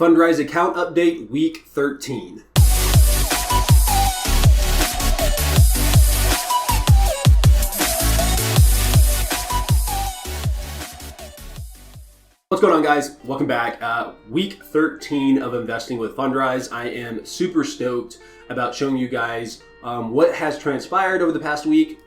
Fundrise account update week 13. What's going on, guys? Welcome back. Week 13 of investing with Fundrise. I am super stoked about showing you guys what has transpired over the past week.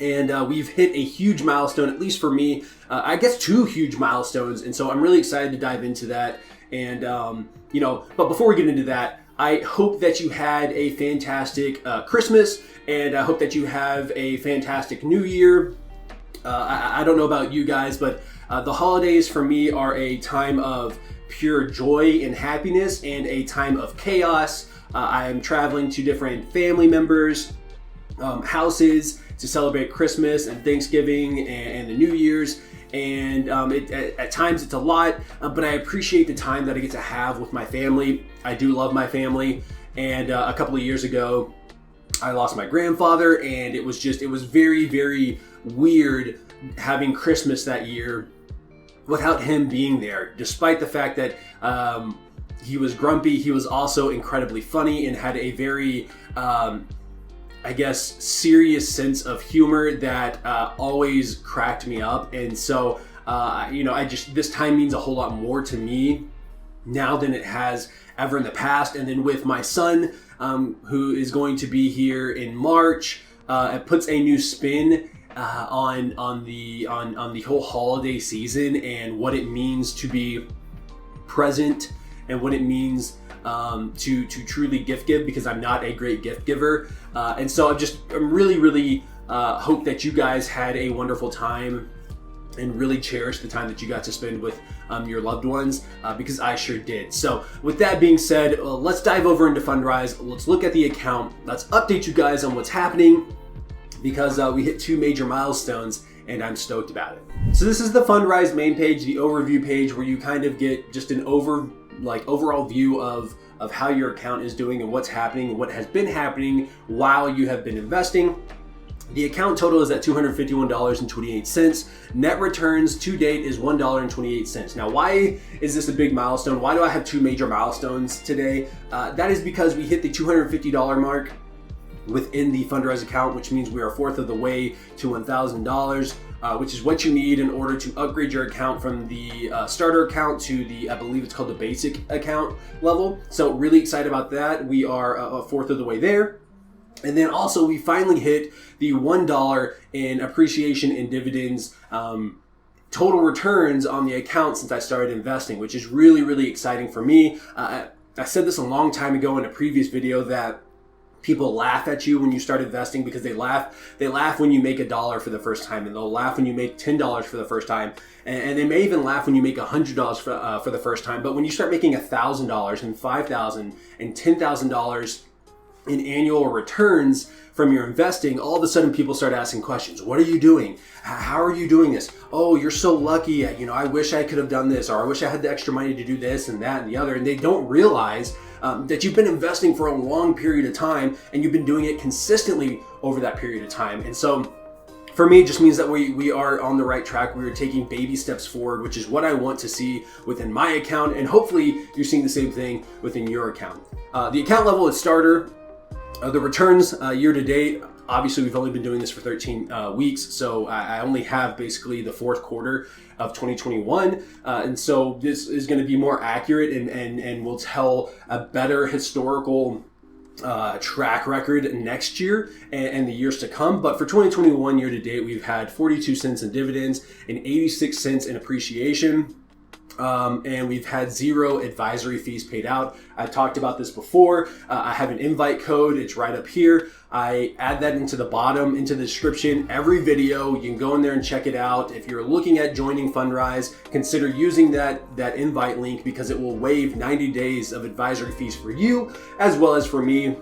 And we've hit a huge milestone, at least for me. I guess 2 huge milestones. And so I'm really excited to dive into that. And, but before we get into that, I hope that you had a fantastic Christmas, and I hope that you have a fantastic New Year. I don't know about you guys, but the holidays for me are a time of pure joy and happiness and a time of chaos. I am traveling to different family members' houses to celebrate Christmas and Thanksgiving and the New Year's. And at times it's a lot, but I appreciate the time that I get to have with my family. I do love my family. And a couple of years ago, I lost my grandfather, and it was very, very weird having Christmas that year without him being there. Despite the fact that he was grumpy, he was also incredibly funny and had a very, serious sense of humor that always cracked me up. And so, this time means a whole lot more to me now than it has ever in the past. And then with my son, who is going to be here in March, it puts a new spin on the whole holiday season and what it means to be present and what it means to truly gift give, because I'm not a great gift giver. And so I'm really hope that you guys had a wonderful time and really cherish the time that you got to spend with your loved ones, because I sure did. So with that being said, let's dive over into Fundrise. Let's look at the account. Let's update you guys on what's happening, because we hit 2 major milestones and I'm stoked about it. So this is the Fundrise main page, the overview page, where you kind of get just an overall view of how your account is doing and what's happening and what has been happening while you have been investing. The account total is at $251.28. Net returns to date is $1.28. Now, why is this a big milestone? Why do I have 2 major milestones today? That is because we hit the $250 mark within the Fundrise account, which means we are 1/4 of the way to $1,000, which is what you need in order to upgrade your account from the starter account to the, I believe it's called the basic account level. So really excited about that. We are 1/4 of the way there. And then also we finally hit the $1 in appreciation and dividends total returns on the account since I started investing, which is really exciting for me. I said this a long time ago in a previous video that people laugh at you when you start investing, because they laugh when you make $1 for the first time, and they'll laugh when you make $10 for the first time, and they may even laugh when you make $100 for the first time. But when you start making $1,000 and $5,000 and $10,000 in annual returns from your investing, all of a sudden people start asking questions. What are you doing? How are you doing this? Oh, you're so lucky. I wish I could have done this, or I wish I had the extra money to do this and that and the other. And they don't realize that you've been investing for a long period of time, and you've been doing it consistently over that period of time. And so for me, it just means that we are on the right track. We are taking baby steps forward, which is what I want to see within my account. And hopefully you're seeing the same thing within your account. The account level is starter. The returns year to date, obviously we've only been doing this for 13 weeks, so I only have basically the 4th quarter of 2021, and so this is going to be more accurate and will tell a better historical track record next year and the years to come. But for 2021 year to date, we've had 42 cents in dividends and 86 cents in appreciation. And we've had 0 advisory fees paid out. I talked about this before. I have an invite code. It's right up here. I add that into the bottom, into the description. Every video, you can go in there and check it out. If you're looking at joining Fundrise, consider using that invite link, because it will waive 90 days of advisory fees for you as well as for me.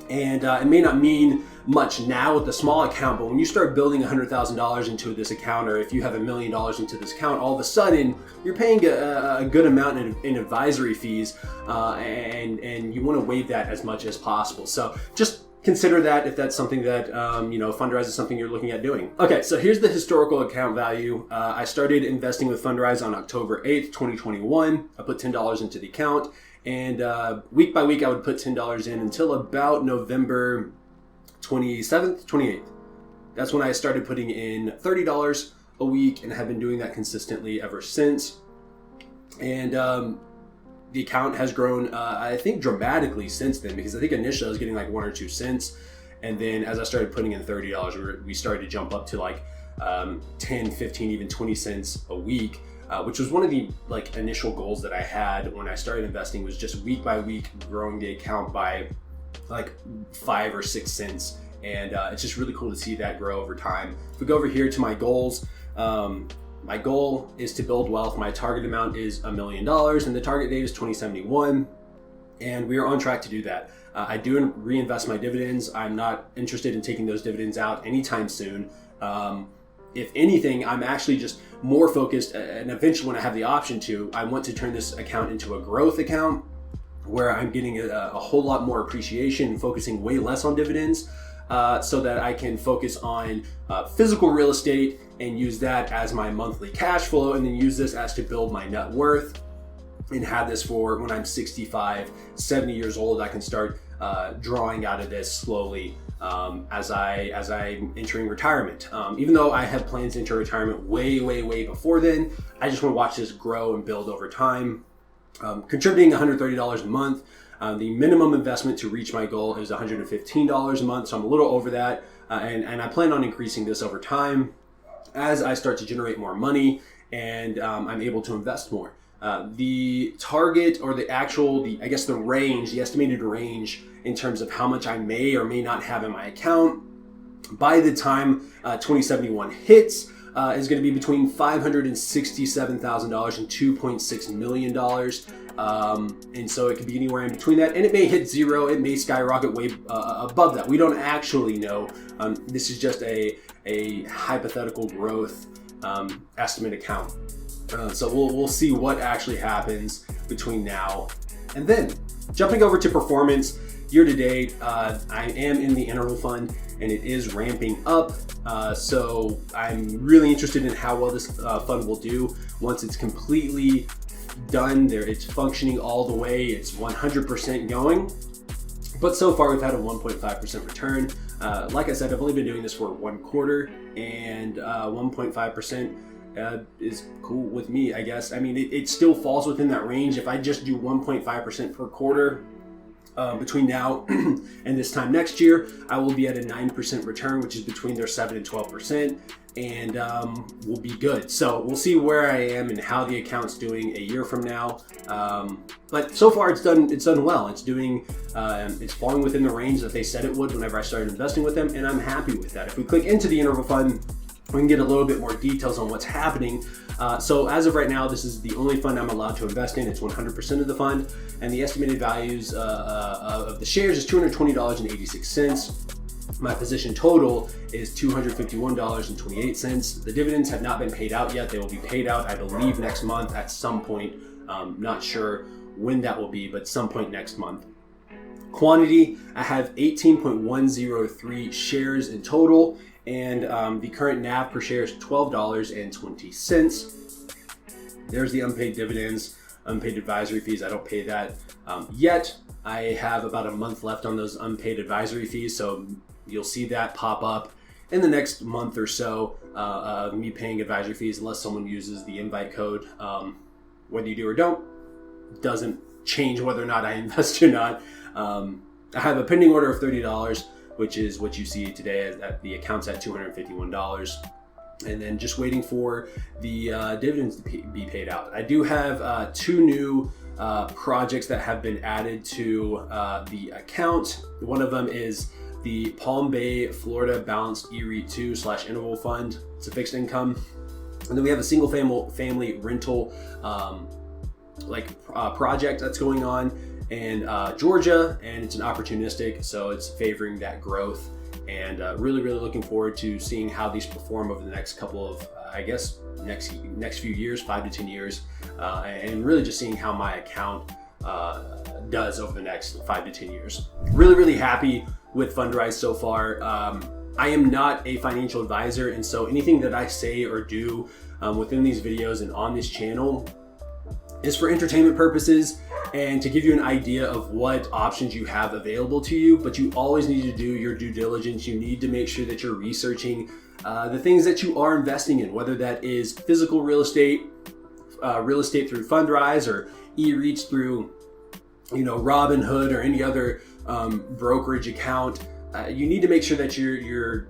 And it may not mean much now with the small account, but when you start building $100,000 into this account, or if you have $1 million into this account, all of a sudden you're paying a good amount in advisory fees, and you want to waive that as much as possible. So just consider that if that's something that, Fundrise is something you're looking at doing. Okay, so here's the historical account value. I started investing with Fundrise on October 8th, 2021. I put $10 into the account, and week by week I would put $10 in until about November 27th, 28th. That's when I started putting in $30 a week, and have been doing that consistently ever since. And the account has grown, I think, dramatically since then, because I think initially I was getting like 1 or 2 cents. And then as I started putting in $30, we started to jump up to like 10, 15, even 20 cents a week, which was one of the like initial goals that I had when I started investing, was just week by week growing the account by like 5 or 6 cents. And it's just really cool to see that grow over time. If we go over here to my goals, my goal is to build wealth. My target amount is $1 million, and the target date is 2071. And we are on track to do that. I do reinvest my dividends. I'm not interested in taking those dividends out anytime soon. If anything, I'm actually just more focused, and eventually when I have the option to, I want to turn this account into a growth account where I'm getting a whole lot more appreciation and focusing way less on dividends, so that I can focus on physical real estate and use that as my monthly cash flow, and then use this as to build my net worth, and have this for when I'm 65, 70 years old. I can start drawing out of this slowly as I'm entering retirement. Even though I have plans to enter retirement way before then, I just want to watch this grow and build over time. Contributing $130 a month. The minimum investment to reach my goal is $115 a month, so I'm a little over that, and I plan on increasing this over time as I start to generate more money and I'm able to invest more. The target, or the estimated range in terms of how much I may or may not have in my account by the time 2071 hits, is going to be between $567,000 and $2.6 million. And so it could be anywhere in between that, and it may hit zero, it may skyrocket way above that. We don't actually know. This is just a hypothetical growth estimate account. So we'll see what actually happens between now and then. Jumping over to performance, year to date, I am in the interval fund, and it is ramping up. So I'm really interested in how well this fund will do once it's completely done. It's functioning all the way. It's 100% going. But so far we've had a 1.5% return. Like I said, I've only been doing this for 1 quarter, and 1.5% is cool with me, I guess. I mean, it still falls within that range. If I just do 1.5% per quarter, between now and this time next year, I will be at a 9% return, which is between their 7 and 12%, and we'll be good. So we'll see where I am and how the account's doing a year from now. But so far it's done well. It's falling within the range that they said it would whenever I started investing with them, and I'm happy with that. If we click into the interval fund, we can get a little bit more details on what's happening. So as of right now, this is the only fund I'm allowed to invest in. It's 100% of the fund, and the estimated values of the shares is $220.86. My position total is $251.28. The dividends have not been paid out yet. They will be paid out, I believe, next month at some point. Not sure when that will be, but some point next month. Quantity, I have 18.103 shares in total, and the current NAV per share is $12.20. There's the unpaid dividends, unpaid advisory fees. I don't pay that yet. I have about a month left on those unpaid advisory fees, so you'll see that pop up in the next month or so of me paying advisory fees, unless someone uses the invite code. Whether you do or don't, doesn't change whether or not I invest or not. I have a pending order of $30, which is what you see today. The account's at $251, and then just waiting for the dividends to be paid out. I do have 2 new projects that have been added to the account. One of them is the Palm Bay, Florida Balanced E-REIT 2/interval fund. It's a fixed income. And then we have a single family rental project that's going on in Georgia, and it's an opportunistic, so it's favoring that growth, and really looking forward to seeing how these perform over the next couple of next few years, 5 to 10 years, and really just seeing how my account does over the next 5 to 10 years. Really, really happy with Fundrise so far. I am not a financial advisor, and so anything that I say or do within these videos and on this channel is for entertainment purposes and to give you an idea of what options you have available to you, but you always need to do your due diligence. You need to make sure that you're researching the things that you are investing in, whether that is physical real estate through Fundrise, or e-REITs through Robinhood, or any other brokerage account. You need to make sure that you're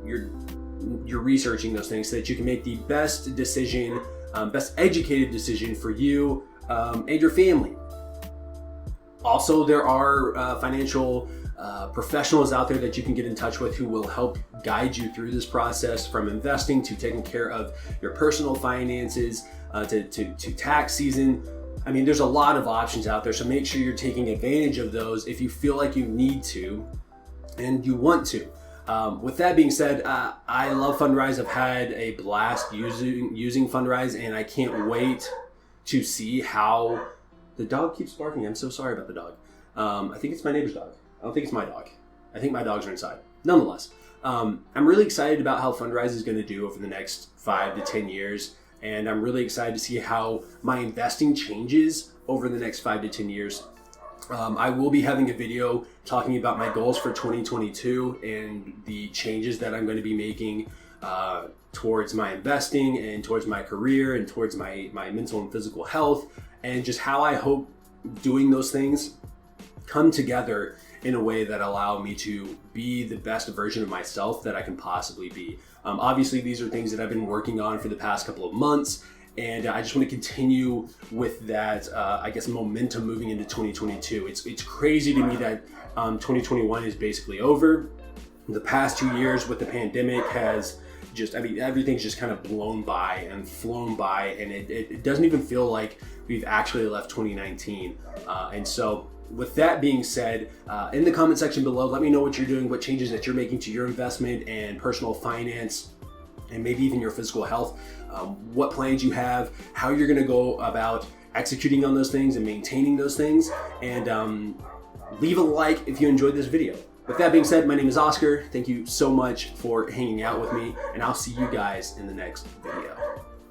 researching those things so that you can make the best decision, best educated decision for you and your family. Also, there are financial professionals out there that you can get in touch with who will help guide you through this process, from investing to taking care of your personal finances, to tax season. I mean, there's a lot of options out there, so make sure you're taking advantage of those if you feel like you need to and you want to. With that being said, I love Fundrise. I've had a blast using Fundrise, and I can't wait to see how the dog keeps barking. I'm so sorry about the dog. I think it's my neighbor's dog. I don't think it's my dog. I think my dogs are inside. Nonetheless, I'm really excited about how Fundrise is going to do over the next 5 to 10 years. And I'm really excited to see how my investing changes over the next 5 to 10 years. I will be having a video talking about my goals for 2022 and the changes that I'm going to be making towards my investing and towards my career and towards my mental and physical health, and just how I hope doing those things come together in a way that allow me to be the best version of myself that I can possibly be. Obviously, these are things that I've been working on for the past couple of months, and I just want to continue with that, momentum moving into 2022. It's crazy to me that 2021 is basically over. The past 2 years with the pandemic has everything's just kind of blown by and flown by, and it doesn't even feel like we've actually left 2019. And so, with that being said, in the comment section below, let me know what you're doing, what changes that you're making to your investment and personal finance, and maybe even your physical health, what plans you have, how you're gonna go about executing on those things and maintaining those things, and leave a like if you enjoyed this video. With that being said, my name is Oscar. Thank you so much for hanging out with me, and I'll see you guys in the next video.